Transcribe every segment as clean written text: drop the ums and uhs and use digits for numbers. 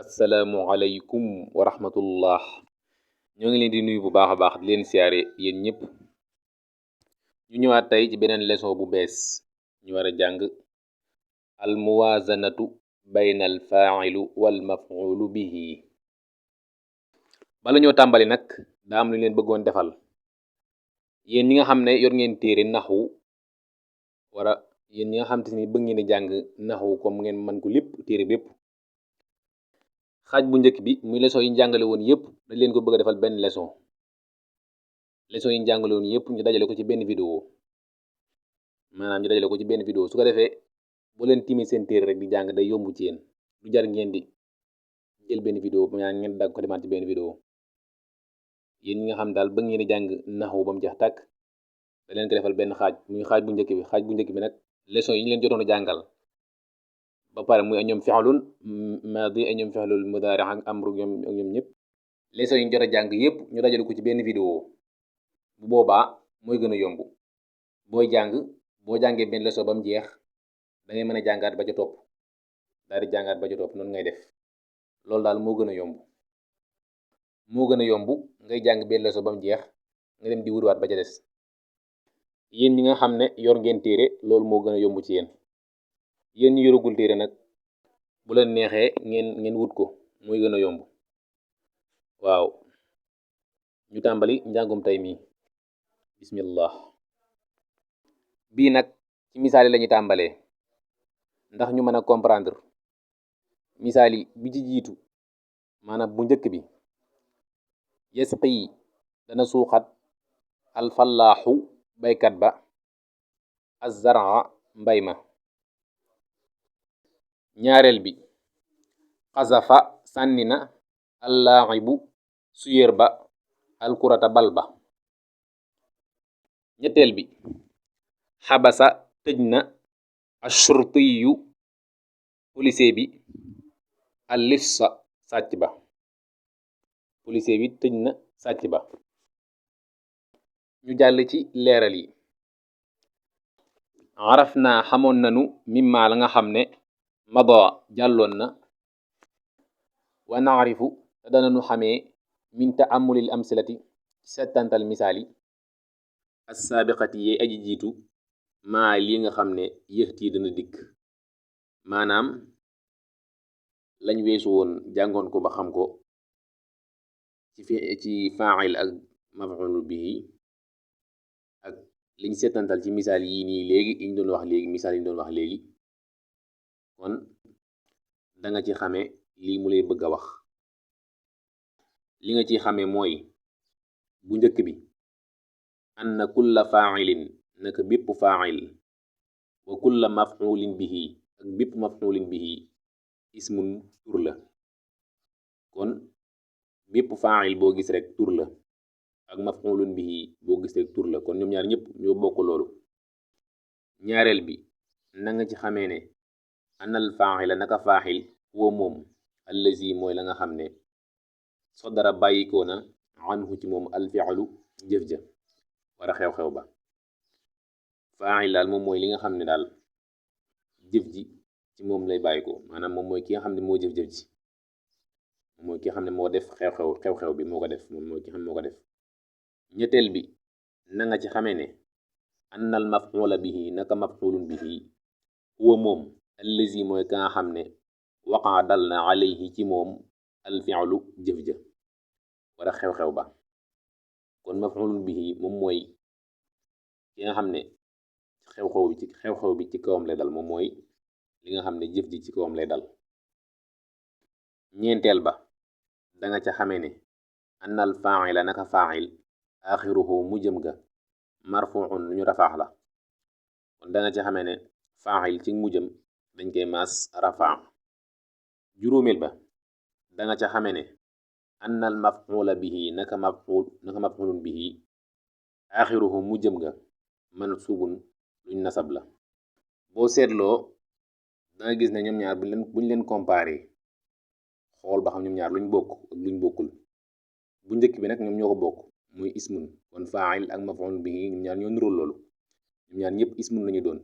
asalaamualeykum wa rahmatullah. ñoo ngi leen di nuyu bu baax a baax di leen siyaare yéen ñëpp. ñu ñëwaat tey ci beneen leçon bu bees ñu war a jàng al muwazanatu bayna al faailu wal mafulu bihi. bala ñoo tàmbali nag daa am lu leen bëggoon defal yéen ñi nga xam ne yor ngeen téere naxwu wala yéen ñi nga xam te ni bëgg ngeen di jàng naxwu comme ngeen mën ko lépp téere bépp. xaaj bu njëkk bi muy leçon yi ñu jàngale woon yëpp dañ leen ko bëgg a defal benn leçon yi ñu jàngale woon yëpp ñu dajale ko ci benn vidéo su ko defee boo leen tiimee seen téere rek di jàng day yomb ci yéen du jar ngeen di jël benn vidéo maanaam ngeen dagg ko demaat ci benn vidéo. yéen ñi nga xam daal bëgg ngeen di jàng naxwu ba mu jeex tàkk da leen ko defal benn xaaj muy xaaj bu njëkk bi nag leçon yi ñu leen jotoon a jàngal ba pare muy ñoom fi'lun maadi ay ñoom fi'lul mudaari ak amru ñoom ñëpp leçon yi ñu jot a jàng yëpp ñu dajale ko ci benn vidéo. bu boobaa mooy gën a yomb boo jàngee benn leçon ba mu jeex da ngay mën a jàngaat ba ca topp daal di jàngaat ba ca topp noonu ngay def. loolu daal moo gën a yomb ngay jàng benn leçon ba mu jeex nga dem di wuriwaat ba ca des. yéen ñi nga xam ne yor ngeen téere loolu moo gën a yomb ci yéen ñi yoragul téere nag bu leen neexee ngeen wut ko mooy gën a yomb. waaw ñu tàmbali njàngum tey mii bismillah. bii nag ci misaal yi lañuy tàmbalee ndax ñu mën a comprendre misaal yi bi ci jiitu maanaam bu njëkk bi yasqi dana suuxat alfallaaxu baykat ba azzaraa mbay ma. ñaareel bi xasafa sànni na allaaxibu suyéer ba alkurata bal ba. ñetteel bi xabasa tëj na ashurtiyu policier bi allifsa sàcc ba. policier bi tëj na sàcc ba. ñu jàll ci leeral yi. araf naa xamoon nanu mimma la nga xam ne mada jàlloon na wa naarifu te dananu xamee min taamulil amsilati settantal misaal yi assaabiqati yee aji jiitu maa li nga xam ne yëxtii dana dikk. maanaam lañ weesu woon jàngoon ko ba xam ko ci faa'il ak maf'ul bihi ak liñ settantal ci misaal yii nii léegi yi ñu doon wax léegi misaal yi ñu doon wax léegi. kon danga ci xame lii mu lay bëgg a wax. li nga ci xame mooy bu njëkk bi anna kulla faa'ilin naka bépp faa'il wa kulla maf'ulin bihi ak bépp maf'ulin bihi ismun tur la. kon bépp faa'il boo gis rek tur la ak maf'ulun bihi boo gis rek tur la kon ñoom ñaar ñëpp ñoo bokk loolu. ñaareel bi na nga ci xamee ne anal faa'ila naka faa'il huwa moom allazi mooy la nga xam ne sodara bàyyikoo na anhu ci moom alfi'lu jëf ja wara xew-xew ba. faa'il daal moom mooy li nga xam ne daal jëf ji ci moom lay bàyyikoo maanaam moom mooy ki nga xam ne moo jëf-jëf ji moom mooy ki nga xam ne moo def xew-xew bi moo ko def moom mooy ki xam ne moo ko def. ñetteel bi na nga ci xamee ne annal maf'ula bihi naka maf'ulun bihi huwa moom allazi mooy ka nga xam ne waqaa dal na alayhi ci moom alfi'lu jëf ja wala xew-xew ba. kon maf'ulun bihi moom mooy ki nga xam ne xew-xew bi ci kawam lay dal moom mooy li nga xam ne jëf ji ci kawam lay dal. ñeenteel ba danga ca xamee ne annal fa'ila naka fa'il axiruhu mu jëm ga marfu'un lu ñu rafaax la. kon danga ca xamee ne fa'il ci mu jëm dañ koy maas rafaa. juróomeel ba danga ca xamee ne annal maf'ula bihi naka maf'ulun bihi axiruhu mu jëm ga mansubun luñ nasab la. boo seetloo danga gis ne ñoom ñaar buñ leen comparé xool ba xam ñoom ñaar luñ bokk ak luñ bokkul. bu njëkk bi nag ñoom ñoo ko bokk muy ismun kon fa'il ak maf'ulun bihi ñoom ñaar ñoo nirool loolu ñoom ñaar ñëpp ismun lañu doon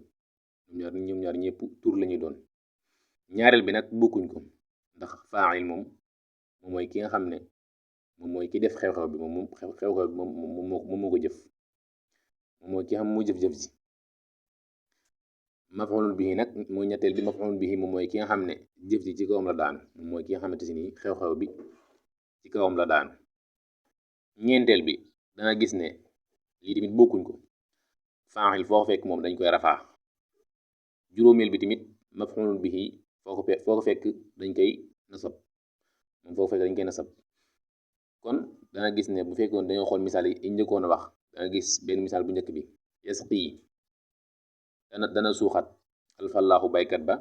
ñoom ñaar ñëpp tur lañu doon. ñaareel bi nag bokkuñ ko ndax faa'il moom mooy ki nga xam ne moom mooy ki def xew-xew bi moom xew-xew bi moom moo ko jëf moom mooy ki xam mu jëf-jëf ji. maf'ulun bihi nag mooy ñetteel bi. maf'ulun bihi moom mooy ki nga xam ne jëf ji ci kawam la daanu moom mooy ki nga xamante si nii xew-xew bi ci kawam la daanu. ñeenteel bi danga gis ne lii tamit bokkuñ ko, faa'il foo ko fekk moom dañ koy rafaa. juróomeel bi tamit maf'ulun bihi foo ko fekk dañ koy nasab, moom foo ko fekk dañ koy nasab. kon danga gis ne bu fekkoon dañoo xool misaal yi njëkkoon a wax, danga gis benn misaal bu njëkk bi yasqi dana suuxat alfallaahu baykat ba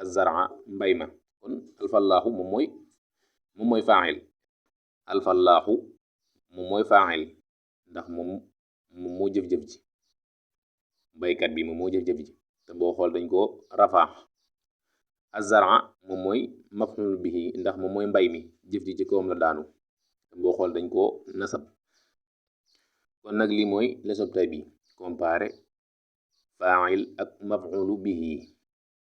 az-zar'a mbay ma. kon alfallaahu moom mooy faa'il, alfallaahu moom mooy faa'il ndax moom moo jëf-jëf ji, baykat bi moom moo jëf-jëf ji te boo xool dañ ko rafaa. az-zar'a moom mooy maf'ul bihi ndax moom mooy mbay mi, jëf ji ci kawam la daanu te boo xool dañ ko nasab. kon nag lii mooy leçon tey bi comparé faa'il ak maf'ul bihi.